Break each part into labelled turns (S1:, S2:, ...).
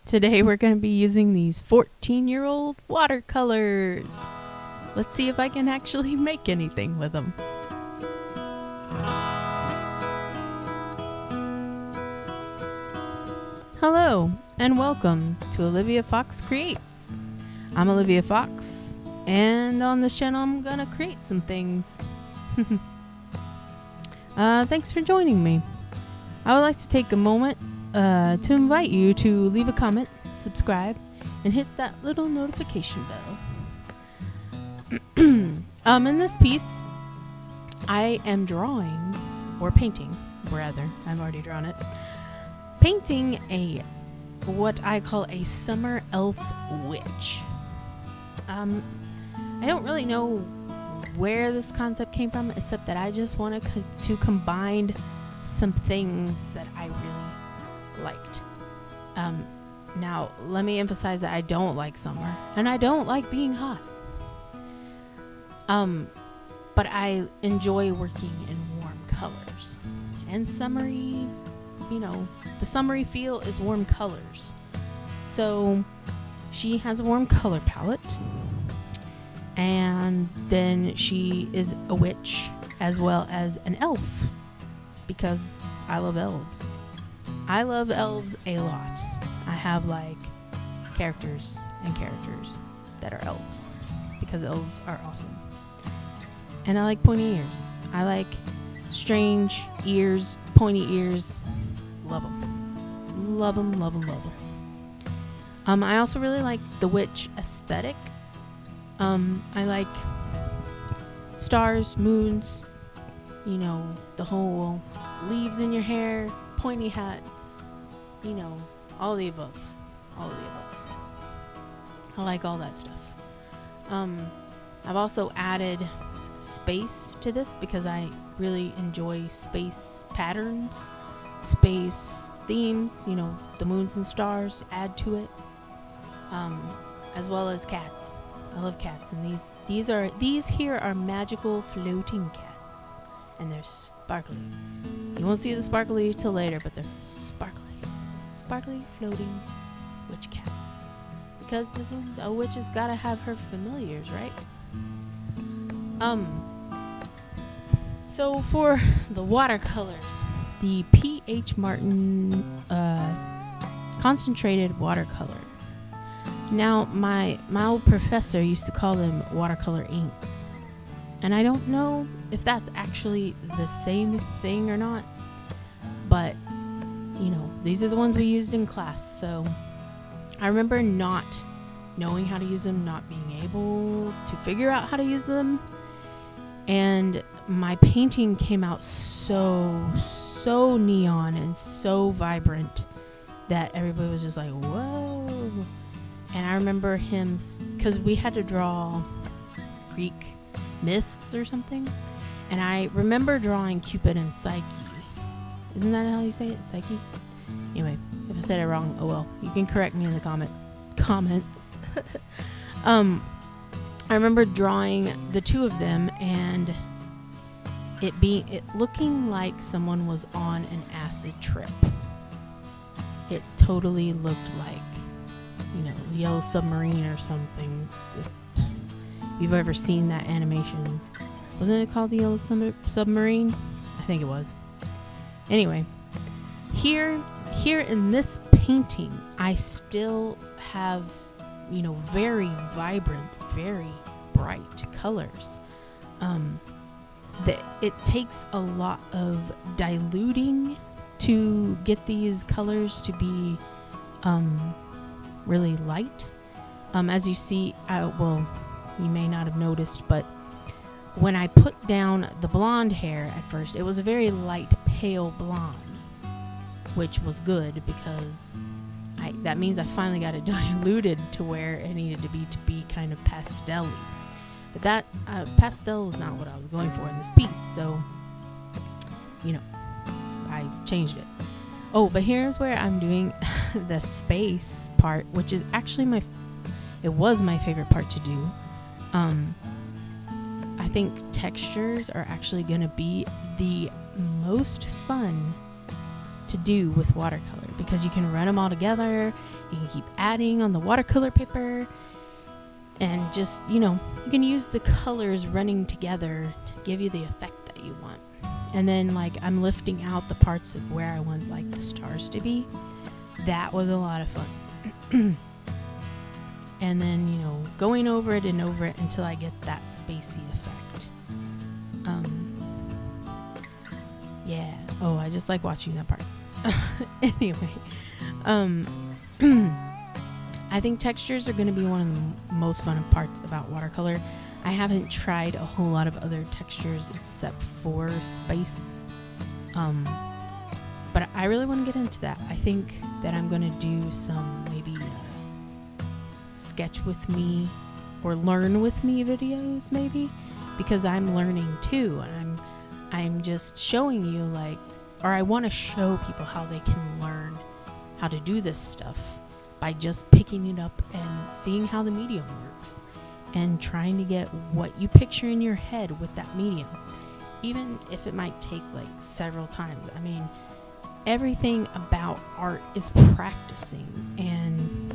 S1: Today we're going to be using these 14-year-old watercolors. Let's see if I can actually make anything with them. Hello and welcome to Olivia Fox Creates. I'm Olivia Fox, and on this channel I'm going to create some things. Thanks for joining me. I would like to take a moment to invite you to leave a comment, subscribe, and hit that little notification bell. In this piece, I am drawing, or painting, rather, I've already drawn it, painting what I call a summer elf witch. I don't really know where this concept came from, except that I just wanted to combine some things that I really liked. Now, let me emphasize that I don't like summer, and I don't like being hot. But I enjoy working in warm colors. And summery, the summery feel is warm colors. So, she has a warm color palette. And then she is a witch as well as an elf, because I love elves. I love elves a lot. I have characters that are elves, because elves are awesome. And I like pointy ears. I like strange ears, pointy ears. Love them. Love them, love them, love them. I also really like the witch aesthetic. I like stars, moons, the whole leaves in your hair, pointy hat, all the above. All of the above. I like all that stuff. I've also added space to this because I really enjoy space patterns, space themes, the moons and stars add to it, as well as cats. I love cats, and these here are magical floating cats, and they're sparkly. You won't see the sparkly till later, but they're sparkly floating witch cats, because a witch has got to have her familiars, right? So for the watercolors, the P.H. Martin concentrated watercolor. Now, my old professor used to call them watercolor inks. And I don't know if that's actually the same thing or not. But, these are the ones we used in class. So I remember not knowing how to use them, not being able to figure out how to use them. And my painting came out so neon and so vibrant that everybody was just like, whoa. And I remember him, because we had to draw Greek myths or something. And I remember drawing Cupid and Psyche. Isn't that how you say it? Psyche? Anyway, if I said it wrong, oh well. You can correct me in the comments. I remember drawing the two of them and it looking like someone was on an acid trip. It totally looked like the Yellow Submarine or something. If you've ever seen that animation. Wasn't it called the Yellow Submarine? I think it was. Anyway, here in this painting, I still have, very vibrant, very bright colors. It takes a lot of diluting to get these colors to be really light. As you see, you may not have noticed, but when I put down the blonde hair at first, it was a very light, pale blonde, which was good because that means I finally got it diluted to where it needed to be kind of pastel-y. But that pastel is not what I was going for in this piece, so I changed it. Oh, but here's where I'm doing the space part, which is actually it was my favorite part to do. I think textures are actually going to be the most fun to do with watercolor, because you can run them all together. You can keep adding on the watercolor paper, and just, you can use the colors running together to give you the effect that you want. And then, like, I'm lifting out the parts of where I want, like, the stars to be. That was a lot of fun. And then, going over it and over it until I get that spacey effect. Yeah. Oh, I just like watching that part. Anyway, I think textures are going to be one of the most fun parts about watercolor. I haven't tried a whole lot of other textures except for space. But I really want to get into that. I think that I'm going to do some maybe sketch with me or learn with me videos, maybe, because I'm learning too, and I'm just showing you, like, or I want to show people how they can learn how to do this stuff by just picking it up and seeing how the medium works and trying to get what you picture in your head with that medium, even if it might take like several times. I mean, everything about art is practicing, and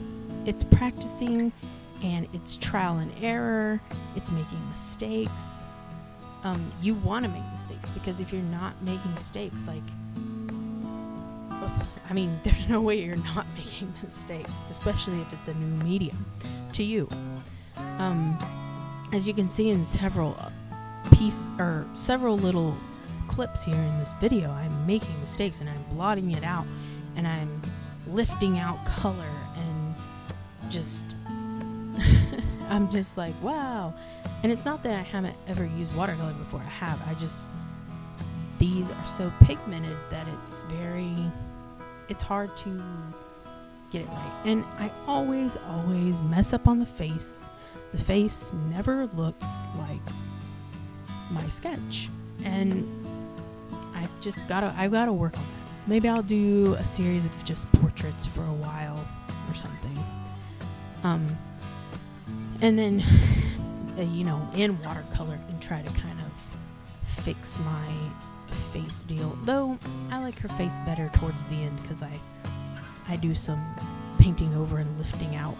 S1: it's trial and error. It's making mistakes. You want to make mistakes, because if you're not making mistakes, like, I mean, there's no way you're not making mistakes, especially if it's a new medium to you. As you can see in several little clips here in this video, I'm making mistakes and I'm blotting it out, and I'm lifting out color, and just I'm just like, wow. And it's not that I haven't ever used watercolor before. I have. These are so pigmented that it's hard to get it right. And I always mess up on the face. The face never looks like my sketch. And I've gotta work on that. Maybe I'll do a series of just portraits for a while or something. And then, in watercolor, and try to kind of fix my face deal. Though I like her face better towards the end, because I do some painting over and lifting out.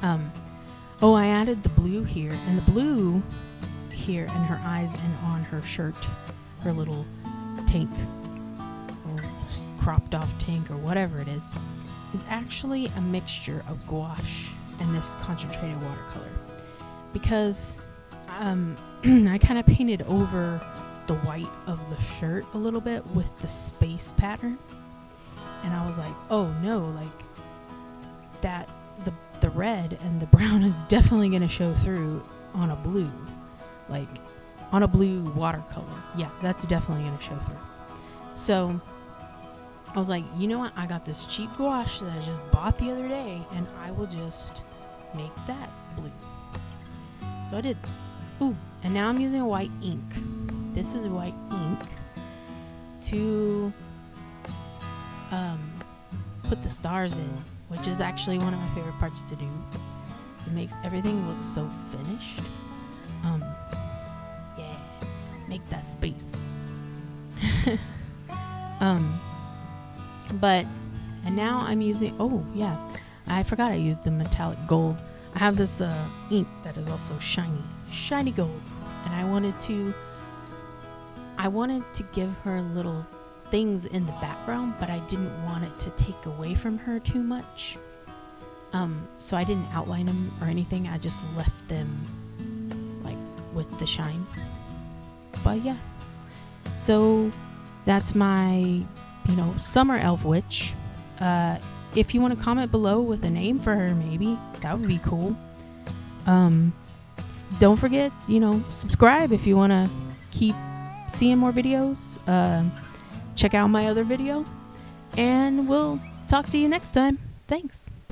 S1: I added the blue here, and the blue here in her eyes and on her shirt, her little tank, or cropped off tank, or whatever it is actually a mixture of gouache and this concentrated watercolor, because I kind of painted over the white of the shirt a little bit with the space pattern, and I was like, oh no, like that the red and the brown is definitely going to show through on a blue, like on a blue watercolor. Yeah, that's definitely going to show through. So I was like, you know what, I got this cheap gouache that I just bought the other day, and I will just make that blue. So I did. Ooh, and now I'm using a white ink. This is white ink to put the stars in, which is actually one of my favorite parts to do. It makes everything look so finished. Yeah, make that space. And now I'm using, I forgot I used the metallic gold. I have this ink that is also shiny gold, and I wanted to give her little things in the background, but I didn't want it to take away from her too much. So I didn't outline them or anything. I just left them like with the shine. But yeah, so that's my summer elf witch. If you want to comment below with a name for her, maybe that would be cool. Don't forget, subscribe if you want to keep seeing more videos. Check out my other video, and we'll talk to you next time. Thanks.